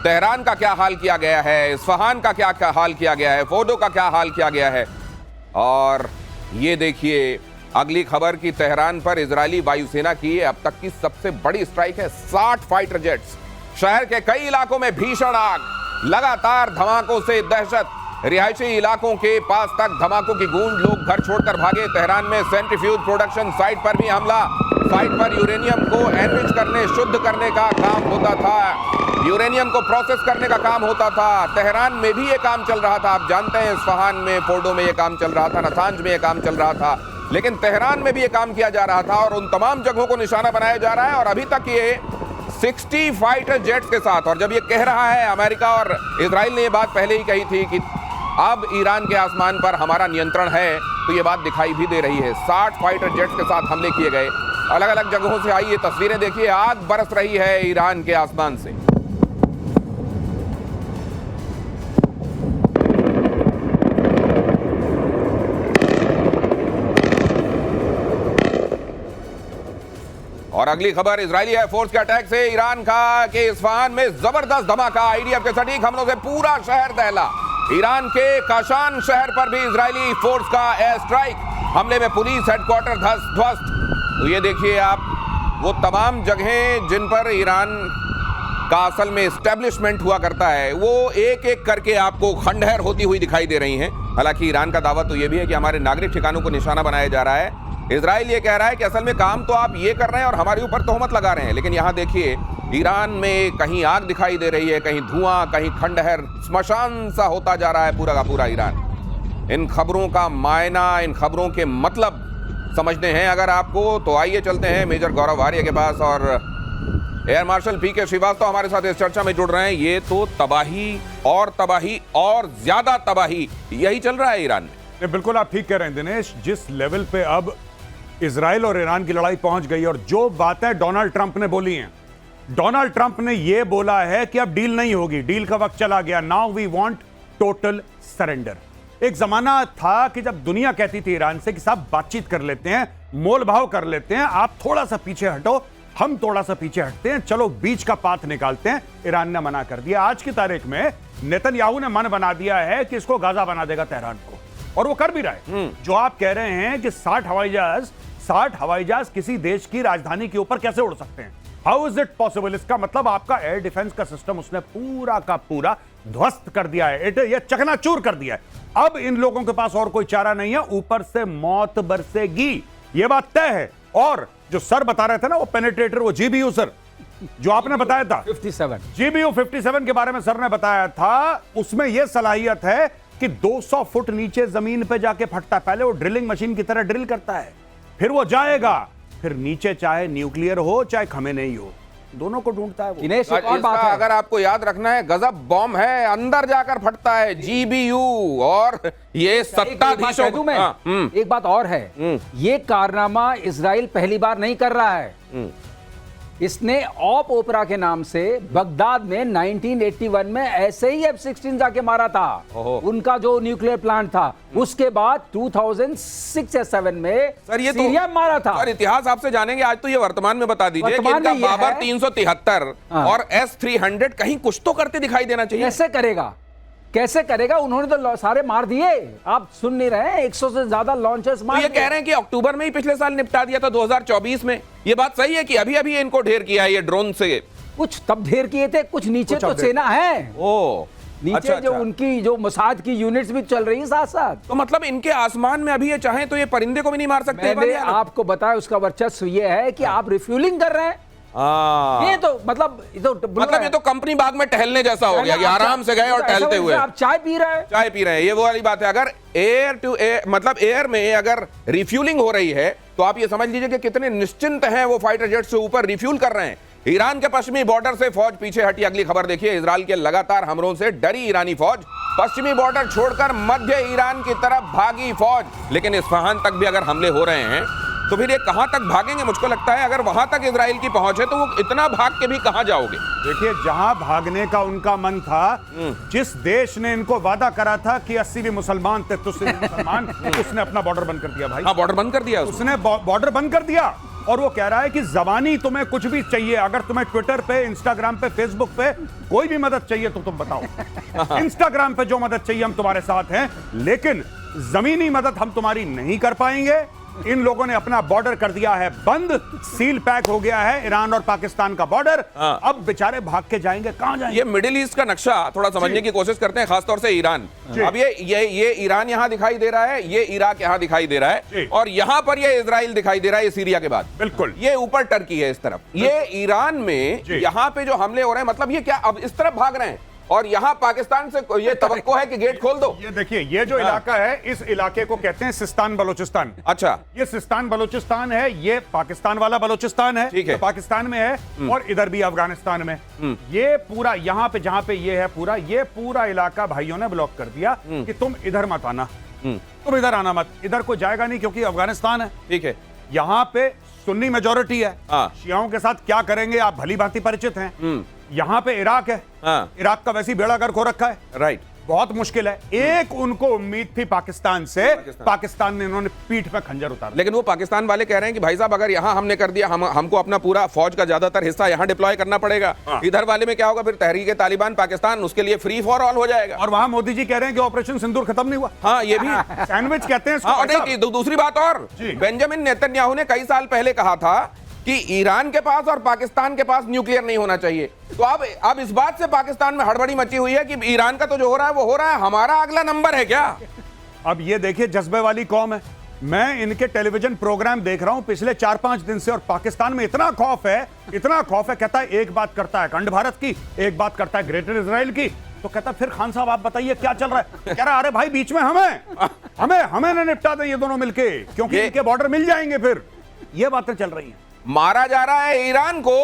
Tehran का क्या हाल किया गया है, इस्फहान का क्या हाल किया गया है, फोर्डो का क्या हाल किया गया है। और ये देखिए अगली खबर की तेहरान पर इजरायली वायुसेना की अब तक की सबसे बड़ी स्ट्राइक है। 60 फाइटर जेट्स, शहर के कई इलाकों में भीषण आग, लगातार धमाकों से दहशत, रिहायशी इलाकों के पास तक धमाकों की गूंज, लोग घर छोड़कर भागे। तेहरान में सेंट्रीफ्यूज प्रोडक्शन साइट पर भी हमला। साइट पर यूरेनियम को एनरिच करने, शुद्ध करने का काम होता था, यूरेनियम को प्रोसेस करने का काम होता था। तेहरान में भी ये काम चल रहा था, आप जानते हैं, इस्फहान में, फोर्डो में ये काम चल रहा था, नतांज में ये काम चल रहा था, लेकिन तेहरान में भी ये काम किया जा रहा था और उन तमाम जगहों को निशाना बनाया जा रहा है। और अभी तक ये 60 फाइटर जेट्स के साथ, और जब ये कह रहा है अमेरिका और इजराइल ने ये बात पहले ही कही थी कि अब ईरान के आसमान पर हमारा नियंत्रण है, तो ये बात दिखाई भी दे रही है। 60 फाइटर जेट्स के साथ हमले किए गए, अलग अलग जगहों से आई ये तस्वीरें देखिए, आग बरस रही है ईरान के आसमान से। और अगली खबर, इजरायली एयरफोर्स के अटैक से ईरान का के इस्फहान में जबरदस्त धमाका। आईडीएफ के सटीक हमलों से पूरा शहर दहला। ईरान के काशान शहर पर भी इजरायली फोर्स का एयर स्ट्राइक, हमले में पुलिस हेडक्वार्टर ध्वस्त। तो ये देखिए आप वो तमाम जगहें जिन पर ईरान का असल में एस्टेब्लिशमेंट हुआ करता है, वो एक एक करके आपको खंडहर होती हुई दिखाई दे रही हैं। हालांकि ईरान का दावा तो ये भी है कि हमारे नागरिक ठिकानों को निशाना बनाया जा रहा है। इजराइल ये कह रहा है कि असल में काम तो आप ये कर रहे हैं और हमारे ऊपर तोहमत लगा रहे हैं। लेकिन यहाँ देखिए ईरान में कहीं आग दिखाई दे रही है, कहीं धुआं, कहीं खंडहर, स्मशान सा होता जा रहा है पूरा का पूरा ईरान। इन खबरों का मायना, इन खबरों के मतलब समझने हैं अगर आपको, तो आइए चलते हैं मेजर गौरव आर्य के पास। और एयर मार्शल पीके श्रीवास्तव हमारे साथ इस चर्चा में जुड़ रहे हैं। ये तो तबाही और ज्यादा तबाही यही चल रहा है ईरान में। बिल्कुल आप ठीक कह रहे हैं दिनेश, जिस लेवल पे अब इजराइल और ईरान की लड़ाई पहुंच गई और जो बातें डोनाल्ड ट्रंप ने बोली हैं, डोनाल्ड ट्रंप ने यह बोला है कि अब डील नहीं होगी, डील का वक्त चला गया, now we want total surrender. एक जमाना था कि जब दुनिया कहती थी ईरान से कि साहब बातचीत कर लेते हैं, मोल भाव कर लेते हैं, आप थोड़ा सा पीछे हटो, हम थोड़ा सा पीछे हटते हैं, चलो बीच का पाथ निकालते हैं। ईरान ने मना कर दिया। आज की तारीख में नेतन्याहू ने मन बना दिया है कि इसको गाजा बना देगा तेहरान को, और वो कर भी रहा है। जो आप कह रहे हैं कि 60 हवाई जहाज किसी देश की राजधानी के ऊपर कैसे उड़ सकते हैं, हाउ इज इट पॉसिबल? इसका मतलब आपका एयर डिफेंस का सिस्टम उसने पूरा का पूरा ध्वस्त कर दिया है, ये चकनाचूर कर दिया है। अब इन लोगों के पास और कोई चारा नहीं है, ऊपर से मौत बरसेगी, ये बात तय है। और जो सर बता रहे थे ना, वो पेनिट्रेटर, वो जीबीयू सर जो आपने बताया था 57 जीबीयू 57 के बारे में सर ने बताया था, उसमें यह सलाहियत है कि 200 फुट नीचे जमीन पे जाके फटता है। पहले वो ड्रिलिंग मशीन की तरह ड्रिल करता है, फिर वो जाएगा, फिर नीचे चाहे न्यूक्लियर हो चाहे खमेनेई हो, दोनों को ढूंढता है वो। दिनेश, एक और बात है, अगर आपको याद रखना है, गजब बॉम्ब है, अंदर जाकर फटता है जीबीयू। और ये सत्ताधीशों एक बात और है, ये कारनामा इजराइल पहली बार नहीं कर रहा है। इसने ऑप ओपरा के नाम से बगदाद में 1981 में ऐसे ही F-16 जाके मारा था, उनका जो न्यूक्लियर प्लांट था। उसके बाद 2006 या 7 में सर ये सीरिया में मारा था। सर इतिहास आपसे जानेंगे, आज तो ये वर्तमान में बता दीजिए कि इनका बाबर 373 और S-300 कहीं कुछ तो करते दिखाई देना चाहिए। कैसे करेगा? उन्होंने तो सारे मार दिए, आप सुन नहीं रहे, 100 से ज्यादा लॉन्चर्स मार दिए। ये कह रहे हैं कि अक्टूबर में ही पिछले साल निपटा दिया था 2024 में। ये बात सही है कि अभी अभी इनको ढेर किया है ये ड्रोन से? कुछ तब ढेर किए थे, कुछ नीचे तो सेना है, नीचे जो उनकी जो मोसाद की यूनिट्स भी चल रही है साथ साथ। तो मतलब इनके आसमान में अभी ये चाहें तो ये परिंदे को भी नहीं मार सकते। मैंने आपको बताया उसका वर्चस्व ये है कि आप रिफ्यूलिंग कर रहे हैं। ये तो मतलब ये तो कंपनी बाग में टहलने जैसा हो गया कि आराम से गए और टहलते हुए आप चाय पी रहे हैं। ये वो वाली बात है। अगर एयर टू एयर मतलब एयर में अगर रिफ्यूलिंग हो रही है तो आप ये समझ लीजिए कि कितने निश्चिंत हैं वो फाइटर जेट से ऊपर रिफ्यूल कर रहे हैं। ईरान के पश्चिमी बॉर्डर से फौज पीछे हटी। अगली खबर देखिए, इजराइल के लगातार हमलों से डरी ईरानी फौज, पश्चिमी बॉर्डर छोड़कर मध्य ईरान की तरफ भागी फौज। लेकिन इस्फहान तक भी अगर हमले हो रहे हैं तो फिर ये कहां तक भागेंगे? मुझको लगता है अगर वहां तक इजराइल की पहुंच है तो वो इतना भाग के भी कहां जाओगे? देखिए, जहां भागने का उनका मन था, जिस देश ने इनको वादा करा था कि 80 भी मुसलमान थे, तो मुसलमान उसने अपना बॉर्डर बंद कर दिया भाई। हाँ, बॉर्डर बंद कर दिया उसने बॉर्डर बंद कर दिया। और वो कह रहा है कि जबानी तुम्हें कुछ भी चाहिए, अगर तुम्हें ट्विटर पे, इंस्टाग्राम पे, फेसबुक पे कोई भी मदद चाहिए तो तुम बताओ। इंस्टाग्राम पे जो मदद चाहिए हम तुम्हारे साथ हैं, लेकिन जमीनी मदद हम तुम्हारी नहीं कर पाएंगे। इन लोगों ने अपना बॉर्डर कर दिया है बंद, सील पैक हो गया है ईरान और पाकिस्तान का बॉर्डर। अब बेचारे भाग के जाएंगे, कहां जाएंगे? ये मिडिल ईस्ट का नक्शा थोड़ा समझने की कोशिश करते हैं, खासतौर से ईरान। अब ये ईरान यहां दिखाई दे रहा है, ये इराक यहां दिखाई दे रहा है, और यहां पर ये इजराइल दिखाई दे रहा है, ये सीरिया के बाद। बिल्कुल। ये ऊपर टर्की है इस तरफ, ये ईरान में यहां पे जो हमले हो रहे हैं, मतलब ये क्या अब इस तरफ भाग रहे हैं, और यहां पाकिस्तान से ये तवक्को है कि गेट खोल दो। ये देखिए, ये जो इलाका है, इस इलाके को कहते हैं सिस्तान बलोचिस्तान। अच्छा, ये सिस्तान बलोचिस्तान है, ये पाकिस्तान वाला बलोचिस्तान है, ठीक है। तो पाकिस्तान में है, और इधर भी अफगानिस्तान में। ये पूरा यहां पे जहां पे ये है पूरा, ये पूरा इलाका भाइयों ने ब्लॉक कर दिया कि तुम इधर मत आना, तुम इधर आना मत, इधर कोई जाएगा नहीं क्योंकि अफगानिस्तान है। ठीक है। यहां पे सुन्नी मेजोरिटी है, हाँ। शियाओं के साथ क्या करेंगे आप भली भांति परिचित हैं। यहां पे इराक है, हाँ। इराक का वैसे ही बेड़ा गर्क हो रखा है, राइट। बहुत मुश्किल है। एक उनको उम्मीद थी पाकिस्तान से, पाकिस्तान ने इन्होंने पीठ पे खंजर उतारा। लेकिन वो पाकिस्तान वाले कह रहे हैं कि भाई साहब अगर यहां हमने कर दिया, हमको अपना पूरा फौज का ज्यादातर हिस्सा यहां डिप्लॉय करना पड़ेगा। इधर वाले में क्या होगा फिर? तहरीक तालिबान पाकिस्तान उसके लिए फ्री फॉर ऑल हो जाएगा। और वहां मोदी जी कह रहे हैं कि ऑपरेशन सिंदूर खत्म नहीं हुआ। हाँ, ये भी सैंडविच कहते हैं इसको। हाँ, और नहीं, दूसरी बात और, बेंजामिन नेतन्याहू ने कई साल पहले कहा था कि ईरान के पास और पाकिस्तान के पास न्यूक्लियर नहीं होना चाहिए। तो अब इस बात से पाकिस्तान में हड़बड़ी मची हुई है कि ईरान का तो जो हो रहा है वो हो रहा है, हमारा अगला नंबर है क्या? अब ये देखिए, जज्बे वाली कौम है। मैं इनके टेलीविजन प्रोग्राम देख रहा हूं पिछले 4-5 दिन से, और पाकिस्तान में इतना खौफ है, इतना खौफ है। कहता है एक बात करता है अखंड भारत की, एक बात करता है ग्रेटर इजराइल की, तो कहता फिर खान साहब आप बताइए क्या चल रहा है? कह रहा अरे भाई बीच में हमें ना निपटा दें ये दोनों मिलके, क्योंकि इनके बॉर्डर मिल जाएंगे फिर। ये बातें चल रही हैं। मारा जा रहा है ईरान को,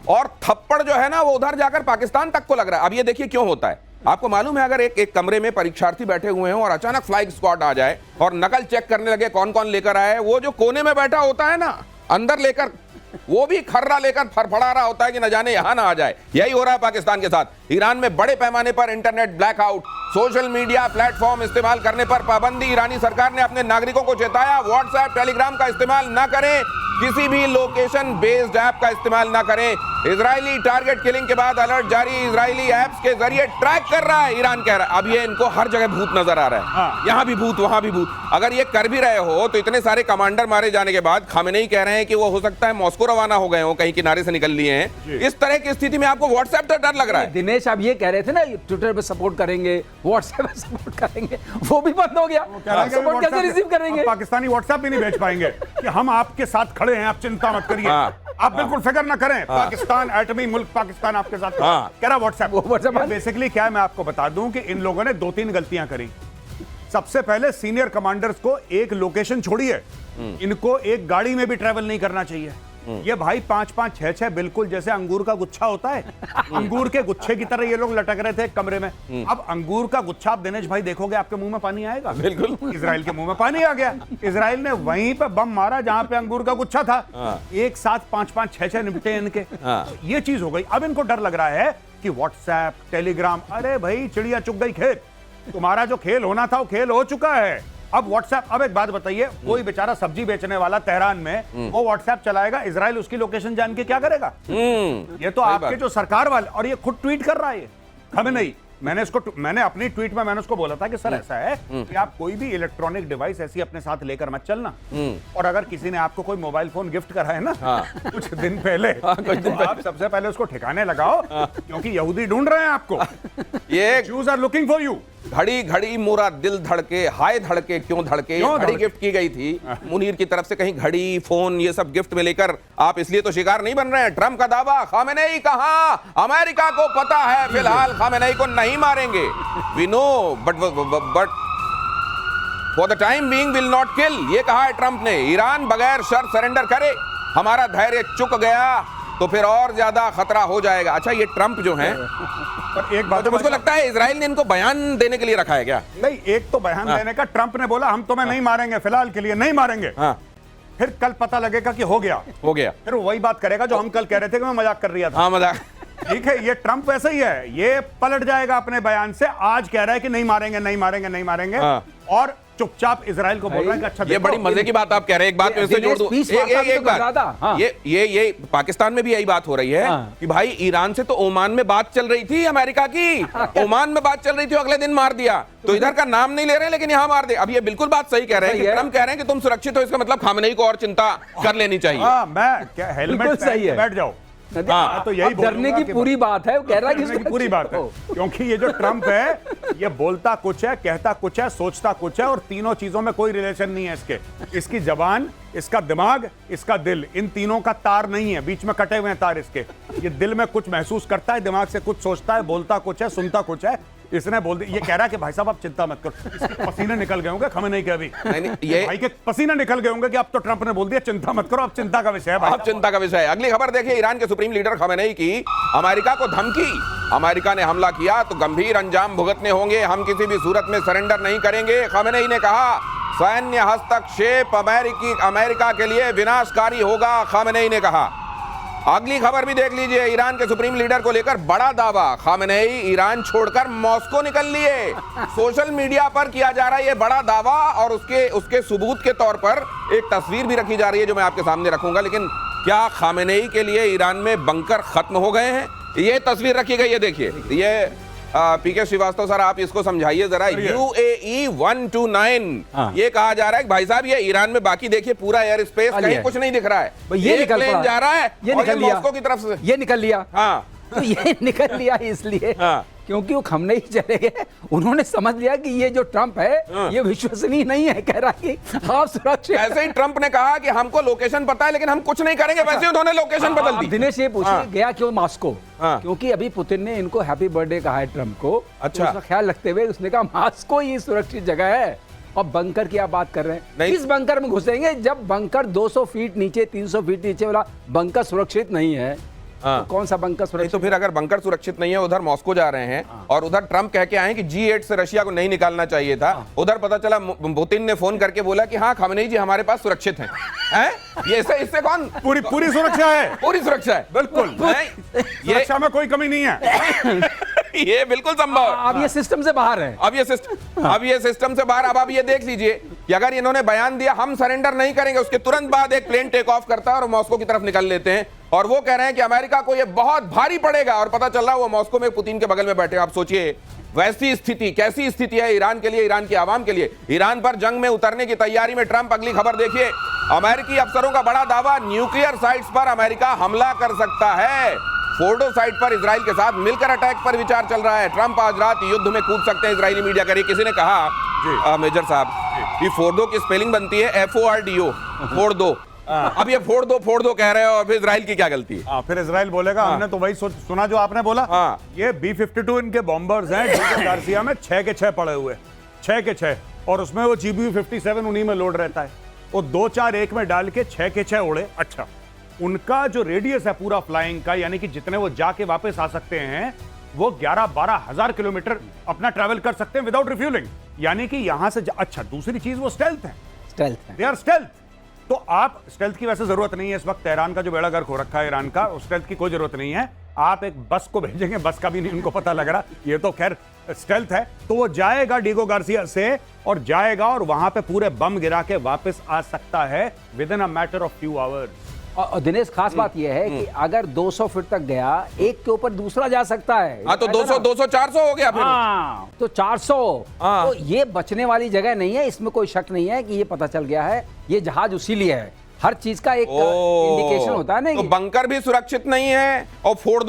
और थप्पड़ जो है ना वो उधर जाकर पाकिस्तान तक को लग रहा है। अब ये देखिए क्यों होता है। आपको मालूम है, अगर एक कमरे में परीक्षार्थी बैठे हुए हैं और अचानक फ्लाइंग स्क्वाड आ जाए और नकल चेक करने लगे कौन कौन लेकर आए, वो जो कोने में बैठा होता है ना, अंदर लेकर वो भी खर्रा लेकर फड़फड़ा रहा होता है कि न जाने यहां ना आ जाए। यही हो रहा है पाकिस्तान के साथ। ईरान में बड़े पैमाने पर internet blackout, social media platform इस्तेमाल करने पर पाबंदी। ईरानी सरकार ने अपने नागरिकों को चेताया, व्हाट्सएप टेलीग्राम का इस्तेमाल न करें, किसी भी लोकेशन बेस्ड ऐप का इस्तेमाल ना करें। इजरायली टारगेट किलिंग के बाद अलर्ट जारी, इजरायली ऐप्स के जरिए ट्रैक कर रहा है, ईरान कह रहा है। अब ये इनको हर जगह भूत नजर आ रहा है। हाँ। यहां भी भूत, वहां भी भूत। अगर ये कर भी रहे हो तो इतने सारे कमांडर मारे जाने के बाद खामेनेई कह रहे हैं कि वो हो सकता है मॉस्को रवाना हो गए हो, कहीं किनारे से निकल लिए हैं। इस तरह की स्थिति में आपको व्हाट्सएप से डर लग रहा है? दिनेश, आप ये कह रहे थे ना ट्विटर पे सपोर्ट करेंगे, व्हाट्सएप पे सपोर्ट करेंगे, वो भी बंद हो गया। सपोर्ट कैसे रिसीव करेंगे? पाकिस्तानी व्हाट्सएप भी नहीं भेज पाएंगे कि हम आपके साथ खड़े हैं, आप चिंता मत करिए, आप बिल्कुल फिक्र ना करें, पाकिस्तान एटमी मुल्क पाकिस्तान आपके साथ। कह रहा व्हाट्सएप। बेसिकली क्या है, मैं आपको बता दूं कि इन लोगों ने 2-3 गलतियां करी। सबसे पहले सीनियर कमांडर्स को एक लोकेशन छोड़िए, इनको एक गाड़ी में भी ट्रैवल नहीं करना चाहिए। ये भाई 5-5, 6-6 बिल्कुल जैसे अंगूर का गुच्छा होता है, अंगूर के गुच्छे की तरह ये लोग लटक रहे थे एक कमरे में। अब अंगूर का गुच्छा आप दिनेश भाई देखोगे, आपके मुंह में पानी आएगा। बिल्कुल। इजराइल के मुंह में पानी आ गया। इजराइल ने वहीं पे बम मारा जहां पे अंगूर का गुच्छा था। एक साथ 5-5, 6-6 निपटे इनके। तो ये चीज हो गई। अब इनको डर लग रहा है कि व्हाट्सएप टेलीग्राम, अरे भाई चिड़िया चुग गई खेत, तुम्हारा जो खेल होना था वो खेल हो चुका है। अब व्हाट्सएप, अब एक बात बताइए, कोई बेचारा सब्जी बेचने वाला तेहरान में वो व्हाट्सएप चलाएगा, इजराइल उसकी लोकेशन जान के क्या करेगा? ये तो आपके जो सरकार वाले, और ये खुद ट्वीट कर रहा है खामेनेई। मैंने अपनी ट्वीट में मैंने उसको बोला था कि सर ऐसा है कि आप कोई भी इलेक्ट्रॉनिक डिवाइस ऐसी अपने साथ लेकर मत चलना, और अगर किसी ने आपको कोई मोबाइल फोन गिफ्ट करा है ना कुछ दिन पहले, तो आप सबसे पहले उसको ठिकाने लगाओ, क्योंकि यहूदी ढूंढ रहे हैं आपको। ये Jews are looking for you। घड़ी घड़ी मोरा दिल धड़के, हाय धड़के क्यों धड़के, घड़ी गिफ्ट की गई थी मुनीर की तरफ से। कहीं घड़ी, फोन, ये सब गिफ्ट में लेकर आप इसलिए तो शिकार नहीं बन रहे हैं। ट्रंप का दावा, खामेनेई कहां, अमेरिका को पता है फिलहाल खामेनेई को नहीं मारेंगे। We know but for the time being will not kill, ये कहा है ट्रंप ने। ईरान बगैर शर्त सरेंडर करे, हमारा धैर्य चुक गया तो फिर और ज्यादा खतरा हो जाएगा। अच्छा, ये ट्रंप जो है, पर एक बात तो मुझको लगता है इजराइल ने इनको बयान देने के लिए रखा है क्या? नहीं, एक तो बयान देने का, ट्रंप ने बोला हम तुम्हें नहीं मारेंगे, फिलहाल के लिए नहीं मारेंगे। फिर कल पता लगेगा कि हो गया, फिर वही बात करेगा जो हम कल कह रहे थे कि मैं मजाक कर रहा था। हाँ, मजाक। ठीक है, ये ट्रंप वैसे ही है, ये पलट जाएगा अपने बयान से। आज कह रहा है कि नहीं मारेंगे, नहीं मारेंगे, नहीं मारेंगे, और चुपचाप इजराइल को बोल रहा है कि अच्छा ये देखो, बड़ी मजे की बात आप कह रहे हैं। एक बात मैं इससे जोड़ दूं, एक बात, ये पाकिस्तान में भी यही बात हो रही है कि भाई ईरान से तो ओमान में बात चल रही थी, अमेरिका की ओमान में बात चल रही थी, अगले दिन मार दिया। तो इधर का नाम नहीं ले रहे लेकिन यहां मार दे। अब ये बिल्कुल बात सही कह रहे हैं कि ट्रम्प कह रहे हैं कि तुम सुरक्षित हो, इसका मतलब खामनेई को और चिंता कर लेनी चाहिए। मैं क्या हेलमेट सही है, बैठ जाओ। हाँ, तो यही डरने की पूरी बात है, वो कह रहा है कि पूरी बात है, क्योंकि ये जो ट्रम्प है ये बोलता कुछ है, कहता कुछ है, सोचता कुछ है, और तीनों चीजों में कोई रिलेशन नहीं है इसके। इसकी जबान, इसका दिमाग, इसका दिल, इन तीनों का तार नहीं है, बीच में कटे हुए हैं तार इसके। ये दिल में कुछ महसूस करता है, दिमाग से कुछ सोचता है, बोलता कुछ है, सुनता कुछ है। इसने बोल दिया, ये कह रहा है कि भाई साहब आप चिंता मत करो, इसके पसीने निकल गए होंगे खमेनेई के अभी। नहीं, ये भाई के पसीने निकल गए होंगे कि अब तो ट्रम्प ने बोल दिया चिंता मत करो, अब चिंता का विषय है भाई। अब चिंता का विषय है। अगली खबर देखिए, ईरान के सुप्रीम लीडर खामेनेई की अमेरिका को धमकी। अमेरिका ने हमला किया तो गंभीर अंजाम भुगतने होंगे, हम किसी भी सूरत में सरेंडर नहीं करेंगे। खामेनेई ने कहा सैन्य हस्तक्षेप अमेरिका के लिए विनाशकारी होगा, खामेनेई ने कहा। अगली खबर भी देख लीजिए, ईरान के सुप्रीम लीडर को लेकर बड़ा दावा, खामेनेई ईरान छोड़कर मॉस्को निकल लिए। सोशल मीडिया पर किया जा रहा है ये बड़ा दावा, और उसके सबूत के तौर पर एक तस्वीर भी रखी जा रही है जो मैं आपके सामने रखूंगा। लेकिन क्या खामेनेई के लिए ईरान में बंकर खत्म हो गए हैं? ये तस्वीर रखी गई है, देखिए। ये पीके श्रीवास्तव सर, आप इसको समझाइए जरा। UAE 129 ये कहा जा रहा है कि भाई साहब ये ईरान में, बाकी देखिए पूरा एयर स्पेस कहीं कुछ नहीं दिख रहा है, ये निकल प्लेन जा रहा है, ये निकल लिया मॉस्को की तरफ से, ये निकल लिया। हाँ तो ये निकल लिया इसलिए क्योंकि वो खामनेई चले गए, उन्होंने समझ लिया कि ये जो ट्रम्प है ये विश्वसनीय नहीं है, कह रहा है कि आप सुरक्षित। ऐसे ही ट्रम्प ने कहा कि हमको लोकेशन पता है लेकिन हम कुछ नहीं करेंगे, वैसे उन्होंने लोकेशन बदल दी। दिनेश ये पूछिए गया क्यों मॉस्को? क्योंकि अभी पुतिन ने इनको हैप्पी बर्थडे कहा है ट्रम्प को। अच्छा, उसका ख्याल रखते हुए उसने कहा मॉस्को ही सुरक्षित जगह है। और बंकर की आप बात कर रहे हैं, इस बंकर में घुसेंगे जब बंकर 200 फीट नीचे, 300 फीट नीचे वाला बंकर सुरक्षित नहीं है। तो कौन सा बंकर सुरक्षित? तो फिर अगर बंकर सुरक्षित नहीं है, उधर मॉस्को जा रहे हैं और उधर ट्रम्प कह के आए कि G8 से रशिया को नहीं निकालना चाहिए था, उधर पता चला पुतिन ने फोन करके बोला कि हाँ खामेनेई जी हमारे पास सुरक्षित हैं। ये इससे कौन? पूरी सुरक्षा है, पूरी सुरक्षा है, बिल्कुल। सुरक्षा में कोई कमी नहीं है। ये बिल्कुल संभव है। अब ये सिस्टम से बाहर है, अब ये सिस्टम से बाहर। अब आप ये देख लीजिए कि अगर इन्होंने बयान दिया हम सरेंडर नहीं करेंगे, उसके तुरंत बाद एक प्लेन टेक ऑफ करता है और मॉस्को की तरफ निकल लेते हैं, और वो कह रहे हैं कि अमेरिका को ये बहुत भारी पड़ेगा, और पता चल रहा है वो मॉस्को में पुतिन के बगल में बैठे। आप सोचिए वैसी स्थिति, कैसी स्थिति है ईरान के लिए, ईरान की आवाम के लिए। ईरान पर जंग में उतरने की तैयारी में ट्रंप। अगली खबर देखिए, अमेरिकी अफसरों का बड़ा दावा, न्यूक्लियर साइट्स पर अमेरिका हमला कर सकता है। फोर्डो साइट पर इजराइल के साथ मिलकर अटैक पर विचार चल रहा है। ट्रंप आज रात युद्ध में कूद सकते हैं, इजरायली मीडिया कह रही है। किसी ने कहा मेजर साहब कि फोर्डो की स्पेलिंग बनती है FORDO, फोर्डो। अब ये फोड़ दो कह रहे हो, और फिर इजराइल की क्या गलती है? फिर इजराइल बोलेगा हमने तो वही सुना जो आपने बोला। ये B-52 इनके बॉम्बर्स हैं, डीगो गार्सिया में 6 के 6 पड़े हुए, 6 के 6, और उसमें वो GBU-57 उन्हीं में लोड रहता है। वो 2-4-1 में डाल के 6 के 6 उड़े। अच्छा, उनका जो रेडियस है पूरा फ्लाइंग का, यानी कि जितने वो जाके वापस आ सकते हैं, वो 11-12 हजार किलोमीटर अपना ट्रैवल कर सकते हैं विदाउट रिफ्यूलिंग। यानी कि यहां से अच्छा, दूसरी चीज वो स्टेल्थ है, दे आर स्टेल्थ। तो आप स्टेल्थ की वैसे जरूरत नहीं है इस वक्त, तेहरान का जो बेड़ा गर्क हो रखा है ईरान का, स्टेल्थ की कोई जरूरत नहीं है। आप एक बस को भेजेंगे, बस का भी नहीं उनको पता लग रहा, ये तो खैर स्टेल्थ है। तो वो जाएगा डीगो गार्सिया से, और जाएगा और वहां पे पूरे बम गिरा के वापस आ सकता है with in a matter of few hours. और दिनेश खास बात यह है कि अगर 200 फीट तक गया, एक के ऊपर दूसरा जा सकता है। हाँ, तो 200-400 हो गया फिर। हाँ, तो 400। तो ये बचने वाली जगह नहीं है, इसमें कोई शक नहीं है कि ये पता चल गया है ये जहाज उसी लिए है। हर चीज का एक इंडिकेशन होता है। नहीं तो बंकर भी सुरक्षित नहीं है, और फोड़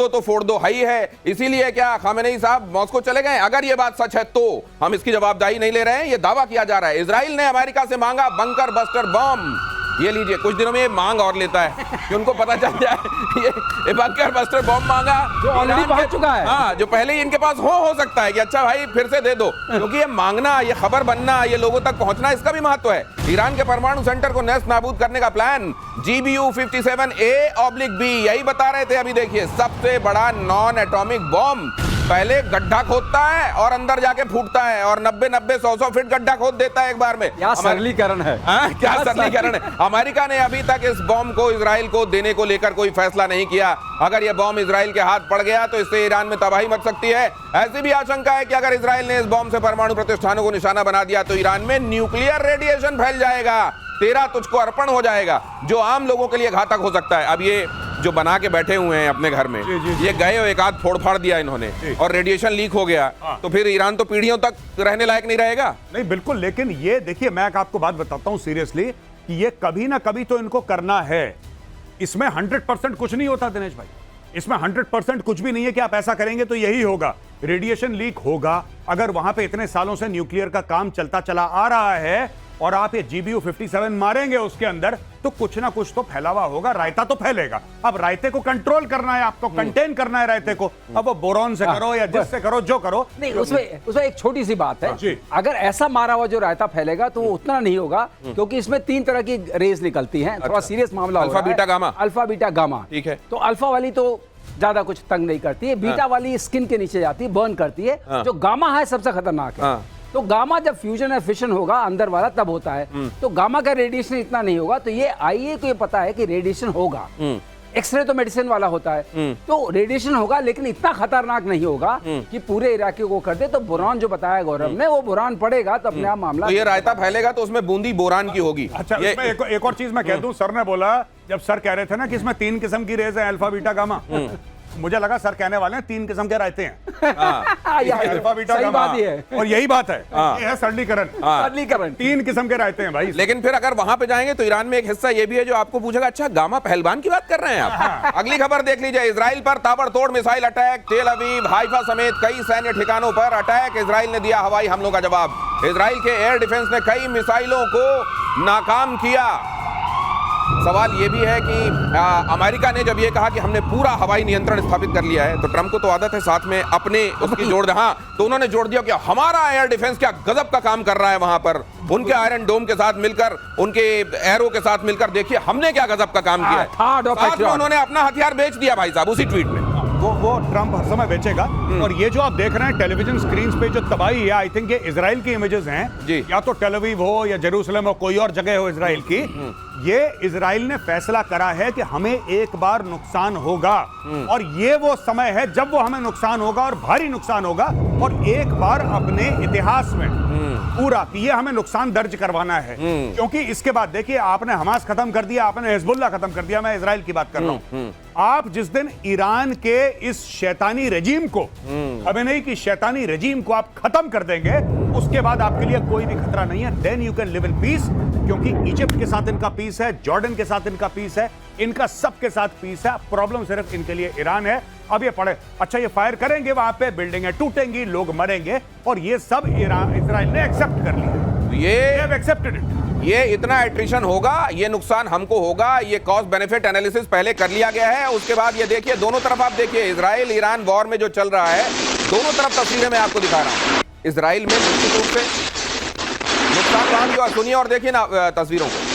दो हाई है। इसीलिए क्या खामेनेई साहब मॉस्को चले गए? अगर ये बात सच है तो हम इसकी जवाबदेही नहीं ले रहे हैं, ये दावा किया जा रहा है। इजराइल ने अमेरिका से मांगा बंकर बस्टर बम। ये लीजिए, कुछ दिनों में ये मांग और लेता है कि उनको पता चल जाए ये बंकर बस्टर बम मांगा जो ऑलरेडी पहुंच चुका है। हाँ, जो पहले ही इनके पास हो सकता है कि अच्छा भाई फिर से दे दो, क्योंकि ये मांगना, ये खबर बनना, ये लोगों तक पहुंचना, इसका भी महत्व है। ईरान के परमाणु सेंटर को नेस्त नाबूद करने का प्लान, GBU-57A/B, यही बता रहे थे। अभी देखिए, सबसे बड़ा नॉन एटॉमिक बॉम्ब पहले गड्ढा खोदता है और अंदर जाके फूटता है और 90-90, 100-100 फीट गड्ढा खोद देता है एक बार में। क्या सरलीकरण है। क्या सरलीकरण है। अमेरिका ने अभी तक इस बॉम्ब को इजराइल को देने को लेकर कोई फैसला नहीं किया। अगर यह बॉम्ब इजराइल के हाथ पड़ गया तो इससे ईरान में तबाही मच सकती है। ऐसी भी आशंका है कि अगर इजराइल ने इस बॉम्ब से परमाणु प्रतिष्ठानों को निशाना बना दिया तो ईरान में न्यूक्लियर रेडिएशन फैल जाएगा, तेरा तुझको अर्पण हो जाएगा, जो आम लोगों के लिए घातक हो सकता है। अब ये जो बना के बैठे हुए हैं अपने घर में, ये गए और एक आध फोड़ फाड़ दिया इन्होंने और रेडिएशन लीक हो गया, तो फिर ईरान तो पीढ़ियों तक रहने लायक नहीं रहेगा। नहीं बिल्कुल, लेकिन ये देखिए मैं आपको बात बताता हूं सीरियसली कि ये कभी ना कभी तो इनको करना है। इसमें 100% कुछ नहीं होता दिनेश भाई, इसमें 100% कुछ भी नहीं है कि आप ऐसा करेंगे तो यही होगा, रेडिएशन लीक होगा। अगर वहां पे इतने सालों से न्यूक्लियर का काम चलता चला आ रहा है और आप ये GBU 57 मारेंगे उसके अंदर, तो कुछ ना कुछ तो फैलावा होगा, रायता तो फैलेगा। अब रायते को कंट्रोल करना है, आपको कंटेन करना है रायते को। अब वो बोरॉन से करो या जिससे करो, जो करो। नहीं, उसमें एक छोटी सी बात है, जी। अगर ऐसा मारा हुआ जो रायता फैलेगा तो वो उतना नहीं होगा, क्योंकि इसमें 3 तरह की रेज निकलती हैं। थोड़ा सीरियस मामला alpha, beta, gamma. Alpha, beta, gamma. ठीक है। तो अल्फा वाली तो ज्यादा कुछ तंग नहीं करती है, बीटा वाली स्किन के नीचे जाती है, बर्न करती है। जो गामा है सबसे खतरनाक है। तो गामा जब फ्यूजन या फिशन होगा अंदर वाला तब होता है, तो गामा का रेडिएशन इतना नहीं होगा। तो ये आईए को ये पता है कि रेडिएशन होगा। एक्सरे तो मेडिसिन वाला होता है, तो रेडिएशन होगा लेकिन इतना खतरनाक नहीं होगा कि पूरे इलाके को कर दे। तो बोरान जो बताया गौरव ने, वो बोरान पड़ेगा तो अपने आप मामला। तो ये रायता फैलेगा तो उसमें बूंदी बोरान की होगी। अच्छा, इसमें एक और चीज मैं कह दूं, सर ने बोला, जब सर कह रहे थे ना कि इसमें 3 किस्म की रेज है, अल्फा, बीटा, गामा, मुझे लगा सर कहने वाले हैं 3 किस्म के रायते हैं। अल्फा, बीटा, गामा, और यही बात है, ये है सरलीकरण। 3 किस्म के रायते हैं भाई। लेकिन फिर अगर वहां पे जाएंगे तो ईरान में एक हिस्सा ये भी है जो आपको पूछेगा, अच्छा गामा पहलवान की बात कर रहे हैं आप। अगली खबर देख लीजिए, इजराइल पर ताबड़तोड़ मिसाइल अटैक, तेल अवीव, हाइफा समेत कई सैन्य ठिकानों पर अटैक, इजराइल ने दिया हवाई हमलों का जवाब। इजराइल के एयर डिफेंस ने कई मिसाइलों को नाकाम किया। सवाल यह भी है कि अमेरिका ने जब ये कहा कि हमने पूरा हवाई नियंत्रण स्थापित कर लिया है, तो ट्रंप को तो आदत है साथ में अपने उसकी जोड़ दे। हाँ, तो उन्होंने जोड़ दिया कि हमारा एयर डिफेंस क्या गजब का काम कर रहा है वहां पर, उनके आयरन डोम के साथ मिलकर, उनके एरो के साथ मिलकर, देखिए हमने क्या गजब का काम किया है। साथ में उन्होंने अपना हथियार बेच दिया भाई साहब उसी ट्वीट में। वो ट्रंप हर समय बेचेगा। और ये जो आप देख रहे हैं टेलीविजन स्क्रीन पे जो तबाही है, आई थिंक ये इजराइल की इमेजेस हैं जी। या तो टेल अवीव हो या जेरूसलम हो, कोई और जगह हो इजराइल की। ये इजराइल ने फैसला करा है कि हमें एक बार नुकसान होगा और ये वो समय है जब वो हमें नुकसान होगा और भारी नुकसान होगा, और एक बार अपने इतिहास में पूरा कि ये हमें नुकसान दर्ज करवाना है। क्योंकि इसके बाद देखिए, आपने हमास खत्म कर दिया, आपने हिजबुल्लाह खत्म कर दिया, मैं इजराइल की बात कर रहा हूं। आप जिस दिन ईरान के इस शैतानी रजीम को, खमेनेई की शैतानी रजीम को आप खत्म कर देंगे, उसके बाद आपके लिए कोई भी खतरा नहीं है। Then you can live in peace, क्योंकि इजिप्ट के साथ इनका पीस है, जॉर्डन के साथ इनका पीस है, इनका सबके साथ पीस है। प्रॉब्लम सिर्फ इनके लिए ईरान है। अब ये पड़े, अच्छा ये फायर करेंगे वहां पे, बिल्डिंगें टूटेंगी, लोग मरेंगे, और ये सब इजराइल ने एक्सेप्ट कर लिया। ये एक्सेप्टेड इट। ये इतना एट्रिशन होगा, ये नुकसान हमको होगा, ये कॉस्ट बेनिफिट एनालिसिस पहले कर लिया गया है। उसके बाद ये देखिए, दोनों तरफ आप देखिए, इजराइल ईरान वॉर में जो चल रहा है, दोनों तरफ तस्वीरें मैं आपको दिखा रहा हूं। इजराइल में निश्चित रूप से नुकसान वहां भी, और सुनिए और देखिए ना तस्वीरों को।